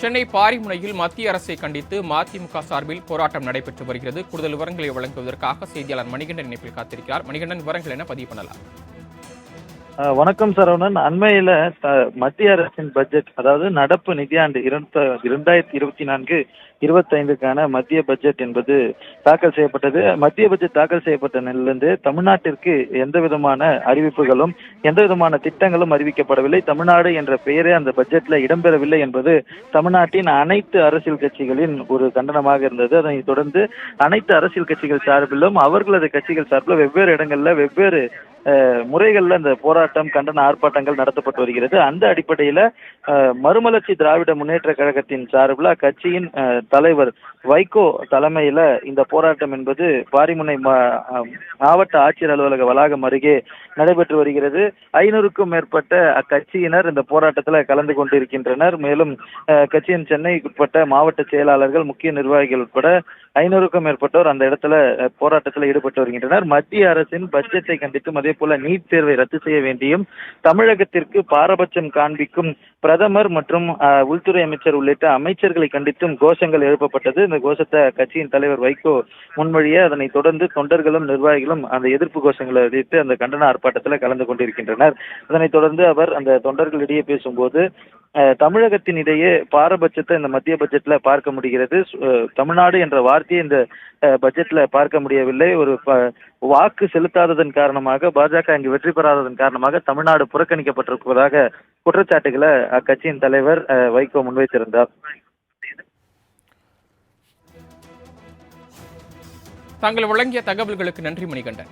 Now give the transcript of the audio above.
சென்னை பாரிமுனையில் மத்திய அரசை கண்டித்து மதிமுக சார்பில் போராட்டம் நடைபெற்று வருகிறது. கூடுதல் விவரங்களை வழங்குவதற்காக செய்தியாளர் மணிகண்டன் இணைப்பில் காத்திருக்கிறார். மணிகண்டன், விவரங்கள் என்ன பதிவு பண்ணலாம்? வணக்கம் சரவணன். அண்மையில மத்திய அரசின் பட்ஜெட், அதாவது நடப்பு நிதியாண்டு 2024-25க்கான மத்திய பட்ஜெட் என்பது தாக்கல் செய்யப்பட்டது. மத்திய பட்ஜெட் தாக்கல் செய்யப்பட்ட நிலையிலிருந்து தமிழ்நாட்டிற்கு எந்த விதமான அறிவிப்புகளும் எந்த விதமான திட்டங்களும் அறிவிக்கப்படவில்லை. தமிழ்நாடு என்ற பெயரே அந்த பட்ஜெட்ல இடம்பெறவில்லை என்பது தமிழ்நாட்டின் அனைத்து அரசியல் கட்சிகளின் ஒரு கண்டனமாக இருந்தது. அதனைத் தொடர்ந்து அனைத்து அரசியல் கட்சிகள் சார்பிலும் அவர்களது கட்சிகள் சார்பில் வெவ்வேறு இடங்கள்ல வெவ்வேறு முறைகள்ல இந்த போராட்டம், கண்டன ஆர்ப்பாட்டங்கள் நடத்தப்பட்டு வருகிறது. அந்த அடிப்படையில மறுமலர்ச்சி திராவிட முன்னேற்ற கழகத்தின் சார்பில் அக்கட்சியின் தலைவர் வைகோ தலைமையில இந்த போராட்டம் என்பது பாரிமுனை மாவட்ட ஆட்சியர் அலுவலக வளாகம் அருகே நடைபெற்று வருகிறது. 500க்கும் மேற்பட்ட அக்கட்சியினர் இந்த போராட்டத்தில் கலந்து கொண்டிருக்கின்றனர். மேலும் கட்சியின் சென்னைக்குட்பட்ட மாவட்ட செயலாளர்கள், முக்கிய நிர்வாகிகள் உட்பட 500க்கும் மேற்பட்டோர் அந்த இடத்துல போராட்டத்தில் ஈடுபட்டு வருகின்றனர். மத்திய அரசின் பட்ஜெட்டை கண்டித்தும், அதே போல நீட் தேர்வை ரத்து செய்ய வேண்டியும், தமிழகத்திற்கு பாரபட்சம் காண்பிக்கும் பிரதமர் மற்றும் உள்துறை அமைச்சர் உள்ளிட்ட அமைச்சர்களை கண்டித்தும் கோஷங்கள் எழுப்பப்பட்டது. இந்த கோஷத்தை கட்சியின் தலைவர் வைகோ முன்மொழிய, அதனைத் தொடர்ந்து தொண்டர்களும் நிர்வாகிகளும் அந்த எதிர்ப்பு கோஷங்களை அறிவித்து அந்த கண்டன ஆர்ப்பாட்டத்தில் கலந்து கொண்டிருக்கின்றனர். அதனைத் தொடர்ந்து அவர் அந்த தொண்டர்களிடையே பேசும்போது, தமிழகத்தின் இடையே பாரபட்சத்தை இந்த மத்திய பட்ஜெட்ல பார்க்க முடிகிறது. தமிழ்நாடு என்ற வார்த்தையை இந்த பட்ஜெட்ல பார்க்க முடியவில்லை. ஒரு வாக்கு செலுத்தாததன் காரணமாக, பாஜக இங்கு வெற்றி பெறாததன் காரணமாக தமிழ்நாடு புறக்கணிக்கப்பட்டிருப்பதாக குற்றச்சாட்டுகளை அக்கட்சியின் தலைவர் வைகோ முன்வைத்திருந்தார். தாங்கள் வழங்கிய தகவல்களுக்கு நன்றி மணிகண்டன்.